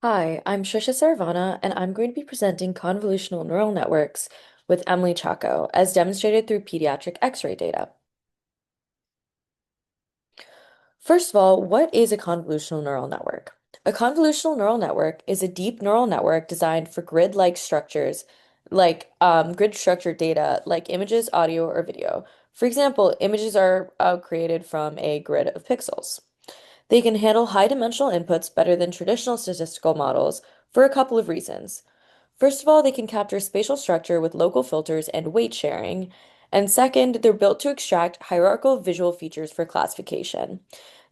Hi, I'm Trisha Saravana, and I'm going to be presenting convolutional neural networks with Emily Chaco, as demonstrated through pediatric X-ray data. First of all, what is a convolutional neural network? A convolutional neural network is a deep neural network designed for grid-like structures, like grid-structured data, like images, audio, or video. For example, images are created from a grid of pixels. They can handle high-dimensional inputs better than traditional statistical models for a couple of reasons. First of all, they can capture spatial structure with local filters and weight sharing. And second, they're built to extract hierarchical visual features for classification.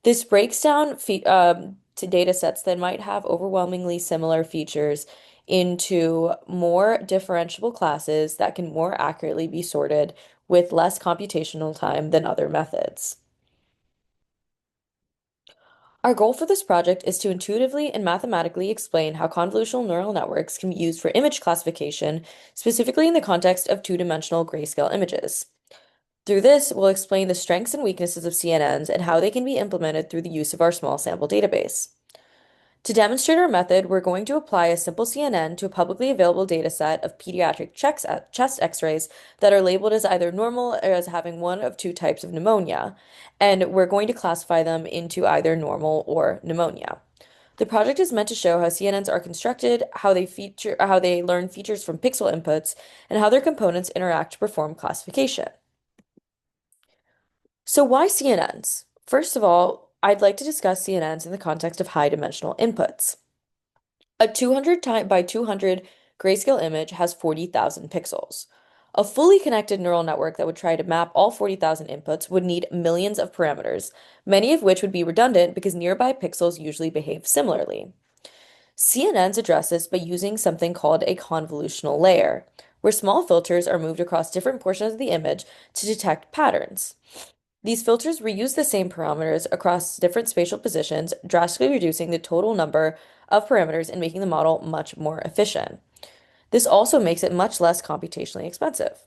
This breaks down to data sets that might have overwhelmingly similar features into more differentiable classes that can more accurately be sorted with less computational time than other methods. Our goal for this project is to intuitively and mathematically explain how convolutional neural networks can be used for image classification, specifically in the context of two-dimensional grayscale images. Through this, we'll explain the strengths and weaknesses of CNNs and how they can be implemented through the use of our small sample database. To demonstrate our method, we're going to apply a simple CNN to a publicly available dataset of pediatric chest x-rays that are labeled as either normal or as having one of two types of pneumonia, and we're going to classify them into either normal or pneumonia. The project is meant to show how CNNs are constructed, how they learn features from pixel inputs, and how their components interact to perform classification. So why CNNs? First of all, I'd like to discuss CNNs in the context of high-dimensional inputs. A 200 by 200 grayscale image has 40,000 pixels. A fully connected neural network that would try to map all 40,000 inputs would need millions of parameters, many of which would be redundant because nearby pixels usually behave similarly. CNNs address this by using something called a convolutional layer, where small filters are moved across different portions of the image to detect patterns. These filters reuse the same parameters across different spatial positions, drastically reducing the total number of parameters and making the model much more efficient. This also makes it much less computationally expensive.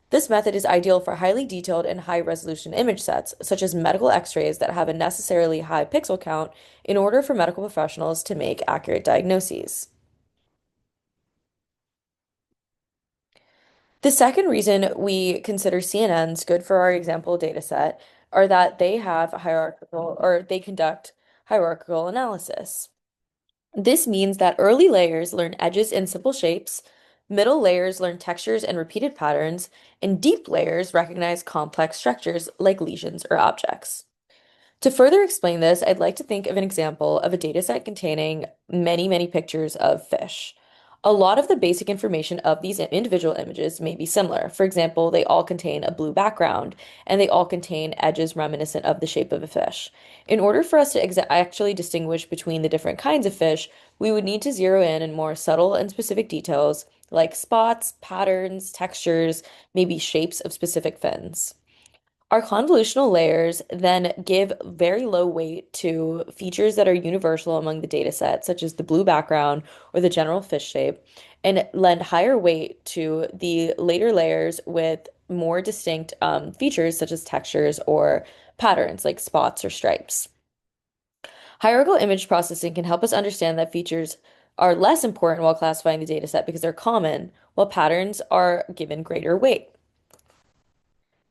This method is ideal for highly detailed and high resolution image sets, such as medical x-rays that have a necessarily high pixel count in order for medical professionals to make accurate diagnoses. The second reason we consider CNNs good for our example dataset are that they have hierarchical or they conduct hierarchical analysis. This means that early layers learn edges and simple shapes, middle layers learn textures and repeated patterns, and deep layers recognize complex structures like lesions or objects. To further explain this, I'd like to think of an example of a dataset containing many, many pictures of fish. A lot of the basic information of these individual images may be similar. For example, they all contain a blue background and they all contain edges reminiscent of the shape of a fish. In order for us to actually distinguish between the different kinds of fish, we would need to zero in on more subtle and specific details like spots, patterns, textures, maybe shapes of specific fins. Our convolutional layers then give very low weight to features that are universal among the data set, such as the blue background or the general fish shape, and lend higher weight to the later layers with more distinct features, such as textures or patterns like spots or stripes. Hierarchical image processing can help us understand that features are less important while classifying the data set because they're common, while patterns are given greater weight.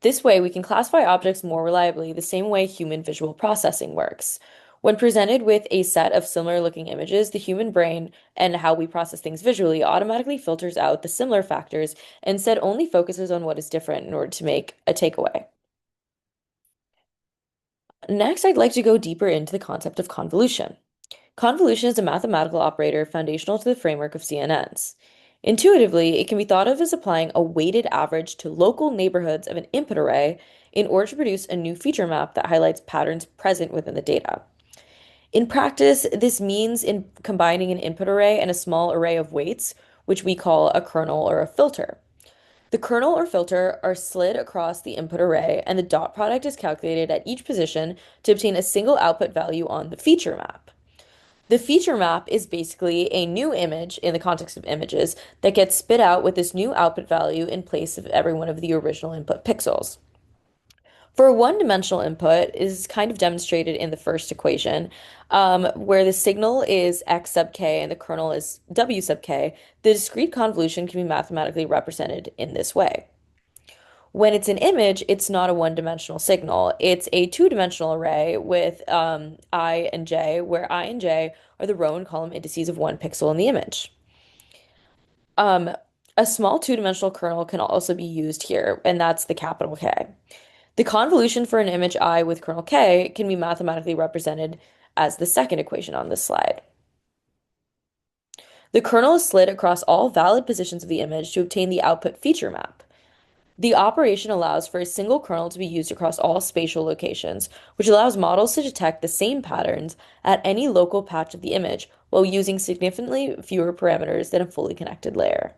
This way, we can classify objects more reliably the same way human visual processing works. When presented with a set of similar looking images, the human brain and how we process things visually automatically filters out the similar factors and instead only focuses on what is different in order to make a takeaway. Next, I'd like to go deeper into the concept of convolution. Convolution is a mathematical operator foundational to the framework of CNNs. Intuitively, it can be thought of as applying a weighted average to local neighborhoods of an input array in order to produce a new feature map that highlights patterns present within the data. In practice, this means in combining an input array and a small array of weights, which we call a kernel or a filter. The kernel or filter are slid across the input array, and the dot product is calculated at each position to obtain a single output value on the feature map. The feature map is basically a new image in the context of images that gets spit out with this new output value in place of every one of the original input pixels. For a one-dimensional input is kind of demonstrated in the first equation, where the signal is x sub k and the kernel is w sub k. The discrete convolution can be mathematically represented in this way. When it's an image, it's not a one-dimensional signal. It's a two-dimensional array with I and j, where I and j are the row and column indices of one pixel in the image. Um, a small two-dimensional kernel can also be used here, and that's the capital K. The convolution for an image I with kernel K can be mathematically represented as the second equation on this slide. The kernel is slid across all valid positions of the image to obtain the output feature map. The operation allows for a single kernel to be used across all spatial locations, which allows models to detect the same patterns at any local patch of the image while using significantly fewer parameters than a fully connected layer.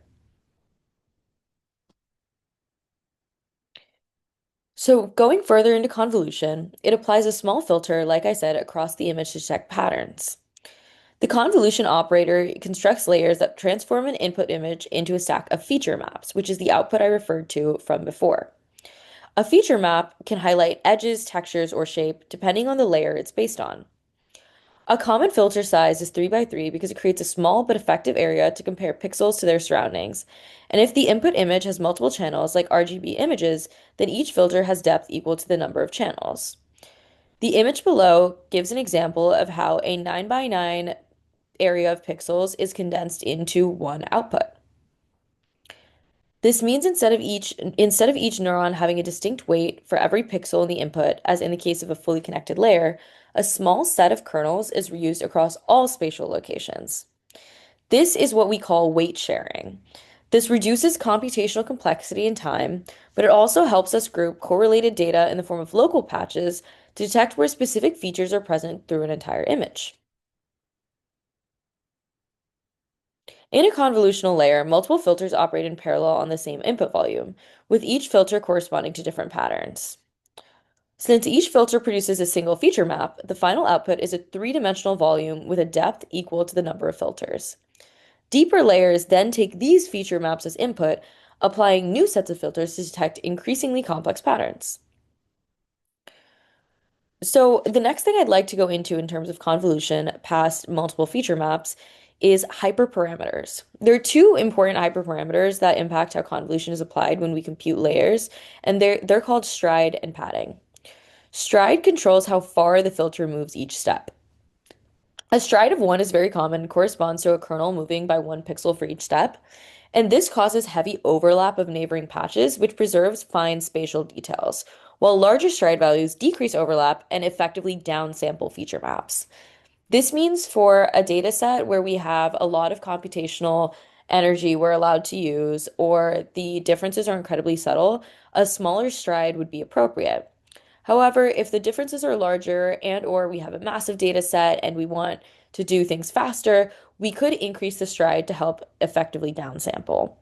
So going further into convolution, it applies a small filter, like I said, across the image to detect patterns. The convolution operator constructs layers that transform an input image into a stack of feature maps, which is the output I referred to from before. A feature map can highlight edges, textures, or shape, depending on the layer it's based on. A common filter size is 3 by 3 because it creates a small but effective area to compare pixels to their surroundings. And if the input image has multiple channels, like RGB images, then each filter has depth equal to the number of channels. The image below gives an example of how a 9 by 9 area of pixels is condensed into one output. This means instead of each neuron having a distinct weight for every pixel in the input, as in the case of a fully connected layer, a small set of kernels is reused across all spatial locations. This is what we call weight sharing. This reduces computational complexity and time, but it also helps us group correlated data in the form of local patches to detect where specific features are present through an entire image. In a convolutional layer, multiple filters operate in parallel on the same input volume, with each filter corresponding to different patterns. Since each filter produces a single feature map, the final output is a three-dimensional volume with a depth equal to the number of filters. Deeper layers then take these feature maps as input, applying new sets of filters to detect increasingly complex patterns. So the next thing I'd like to go into in terms of convolution past multiple feature maps is hyperparameters. There are two important hyperparameters that impact how convolution is applied when we compute layers, and they're called stride and padding. Stride controls how far the filter moves each step. A stride of 1 is very common and corresponds to a kernel moving by 1 pixel for each step, and this causes heavy overlap of neighboring patches, which preserves fine spatial details, while larger stride values decrease overlap and effectively downsample feature maps. This means for a data set where we have a lot of computational energy we're allowed to use, or the differences are incredibly subtle, a smaller stride would be appropriate. However, if the differences are larger and or we have a massive data set and we want to do things faster, we could increase the stride to help effectively downsample.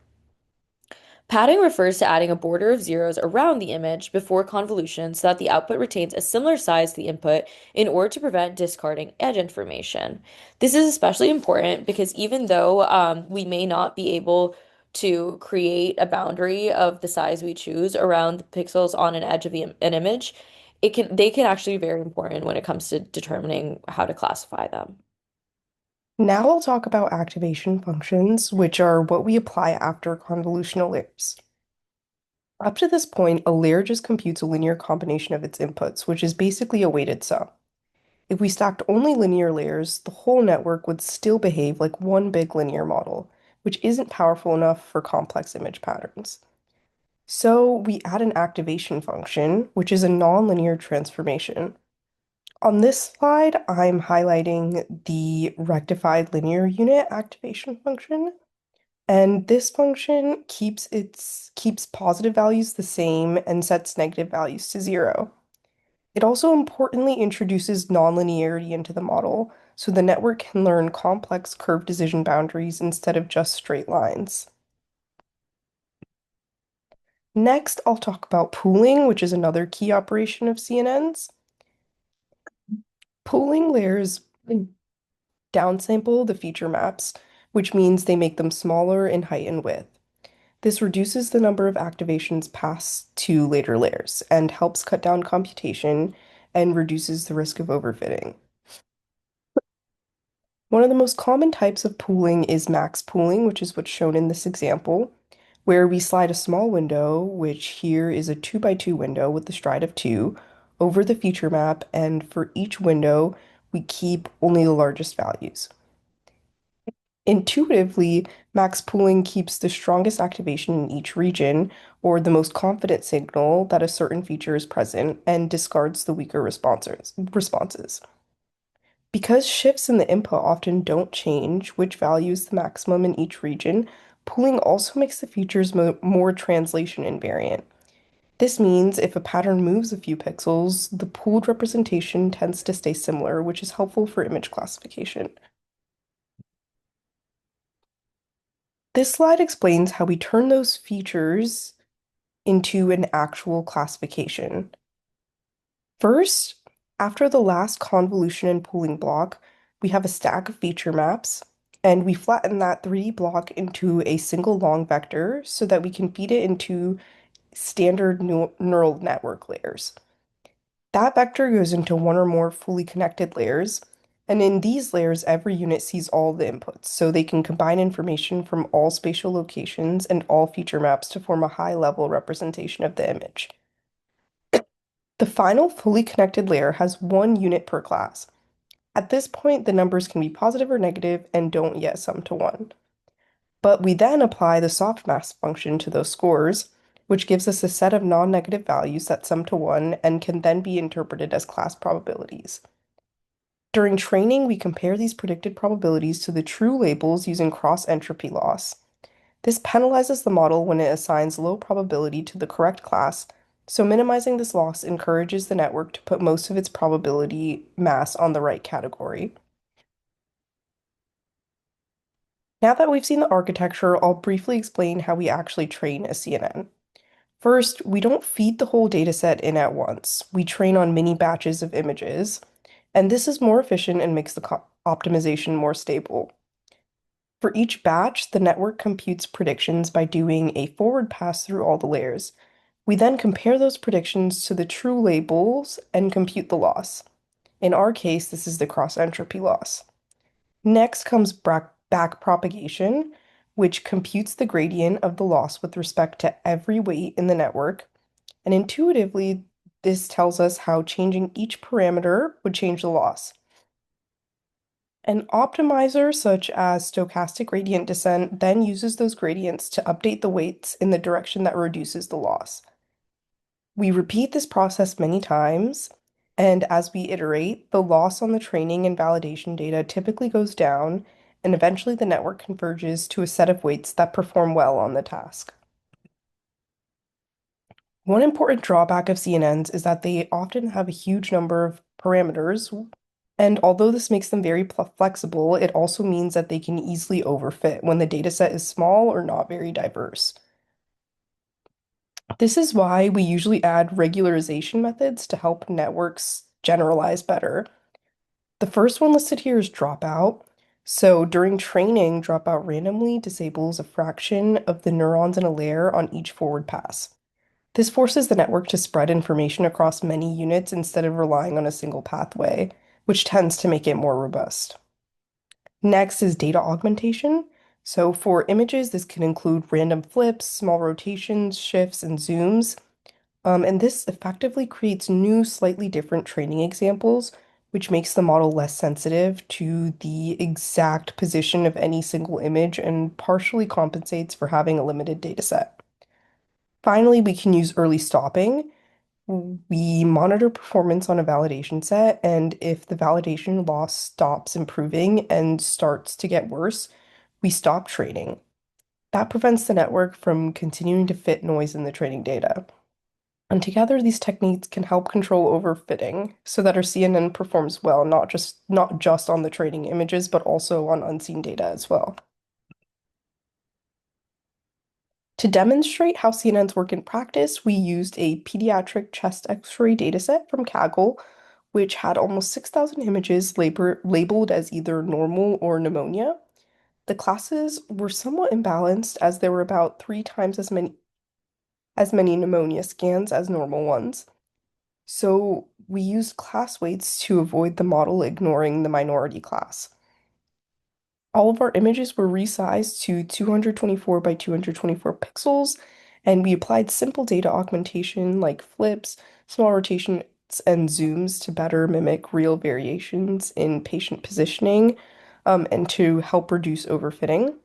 Padding refers to adding a border of zeros around the image before convolution so that the output retains a similar size to the input in order to prevent discarding edge information. This is especially important because even though we may not be able to create a boundary of the size we choose around the pixels on an edge of an image, they can actually be very important when it comes to determining how to classify them. Now I'll talk about activation functions, which are what we apply after convolutional layers. Up to this point, a layer just computes a linear combination of its inputs, which is basically a weighted sum. If we stacked only linear layers, the whole network would still behave like one big linear model, which isn't powerful enough for complex image patterns. So we add an activation function, which is a nonlinear transformation. On this slide, I'm highlighting the rectified linear unit activation function. And this function keeps positive values the same and sets negative values to 0. It also importantly introduces nonlinearity into the model, so the network can learn complex curve decision boundaries instead of just straight lines. Next, I'll talk about pooling, which is another key operation of CNNs. Pooling layers downsample the feature maps, which means they make them smaller in height and width. This reduces the number of activations passed to later layers and helps cut down computation and reduces the risk of overfitting. One of the most common types of pooling is max pooling, which is what's shown in this example, where we slide a small window, which here is a 2 by 2 window with the stride of 2, over the feature map, and for each window, we keep only the largest values. Intuitively, max pooling keeps the strongest activation in each region, or the most confident signal that a certain feature is present, and discards the weaker responses. Because shifts in the input often don't change which value is the maximum in each region, pooling also makes the features more translation invariant. This means if a pattern moves a few pixels, the pooled representation tends to stay similar, which is helpful for image classification. This slide explains how we turn those features into an actual classification. First, after the last convolution and pooling block, we have a stack of feature maps, and we flatten that 3D block into a single long vector so that we can feed it into standard neural network layers. That vector goes into one or more fully connected layers, and in these layers, every unit sees all the inputs, so they can combine information from all spatial locations and all feature maps to form a high-level representation of the image. The final fully connected layer has one unit per class. At this point, the numbers can be positive or negative and don't yet sum to 1. But we then apply the softmax function to those scores, which gives us a set of non-negative values that sum to 1 and can then be interpreted as class probabilities. During training, we compare these predicted probabilities to the true labels using cross-entropy loss. This penalizes the model when it assigns low probability to the correct class, so minimizing this loss encourages the network to put most of its probability mass on the right category. Now that we've seen the architecture, I'll briefly explain how we actually train a CNN. First, we don't feed the whole dataset in at once. We train on mini batches of images, and this is more efficient and makes the optimization more stable. For each batch, the network computes predictions by doing a forward pass through all the layers. We then compare those predictions to the true labels and compute the loss. In our case, this is the cross-entropy loss. Next comes back propagation, which computes the gradient of the loss with respect to every weight in the network. And intuitively, this tells us how changing each parameter would change the loss. An optimizer, such as stochastic gradient descent, then uses those gradients to update the weights in the direction that reduces the loss. We repeat this process many times, and as we iterate, the loss on the training and validation data typically goes down, and eventually the network converges to a set of weights that perform well on the task. One important drawback of CNNs is that they often have a huge number of parameters, and although this makes them very flexible, it also means that they can easily overfit when the dataset is small or not very diverse. This is why we usually add regularization methods to help networks generalize better. The first one listed here is dropout. So during training, dropout randomly disables a fraction of the neurons in a layer on each forward pass. This forces the network to spread information across many units instead of relying on a single pathway, which tends to make it more robust. Next is data augmentation. So for images, this can include random flips, small rotations, shifts, and zooms. And this effectively creates new, slightly different training examples, which makes the model less sensitive to the exact position of any single image and partially compensates for having a limited data set. Finally, we can use early stopping. We monitor performance on a validation set, and if the validation loss stops improving and starts to get worse, we stop training. That prevents the network from continuing to fit noise in the training data. And together, these techniques can help control overfitting so that our CNN performs well, not just on the training images, but also on unseen data as well. To demonstrate how CNNs work in practice, we used a pediatric chest X-ray dataset from Kaggle, which had almost 6,000 images labeled as either normal or pneumonia. The classes were somewhat imbalanced as there were about three times as many pneumonia scans as normal ones. So we used class weights to avoid the model ignoring the minority class. All of our images were resized to 224 by 224 pixels, and we applied simple data augmentation like flips, small rotations, and zooms to better mimic real variations in patient positioning, and to help reduce overfitting.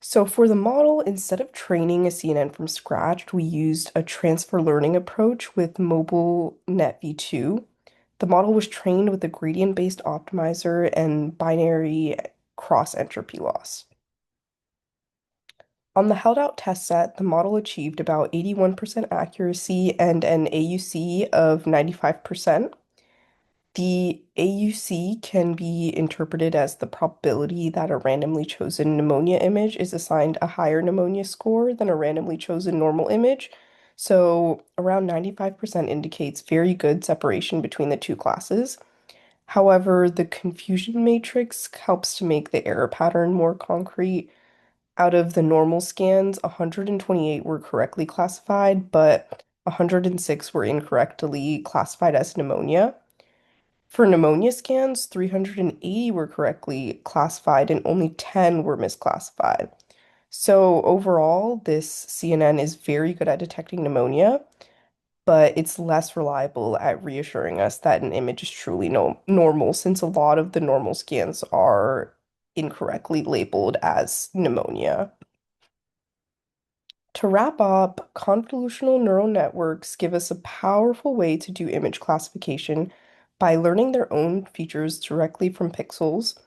So for the model, instead of training a CNN from scratch, we used a transfer learning approach with mobile net v2. The model was trained with a gradient-based optimizer and binary cross entropy loss. On the held out test set, the model achieved about 81% accuracy and an AUC of 95%. The AUC can be interpreted as the probability that a randomly chosen pneumonia image is assigned a higher pneumonia score than a randomly chosen normal image. So around 95% indicates very good separation between the two classes. However, the confusion matrix helps to make the error pattern more concrete. Out of the normal scans, 128 were correctly classified, but 106 were incorrectly classified as pneumonia. For pneumonia scans, 380 were correctly classified and only 10 were misclassified. So overall, this CNN is very good at detecting pneumonia, but it's less reliable at reassuring us that an image is truly no normal, since a lot of the normal scans are incorrectly labeled as pneumonia. To wrap up, convolutional neural networks give us a powerful way to do image classification by learning their own features directly from pixels.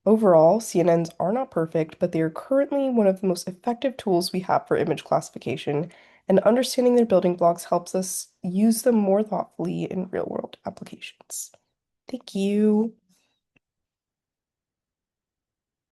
Overall, CNNs are not perfect, but they are currently one of the most effective tools we have for image classification, and understanding their building blocks helps us use them more thoughtfully in real-world applications. Thank you.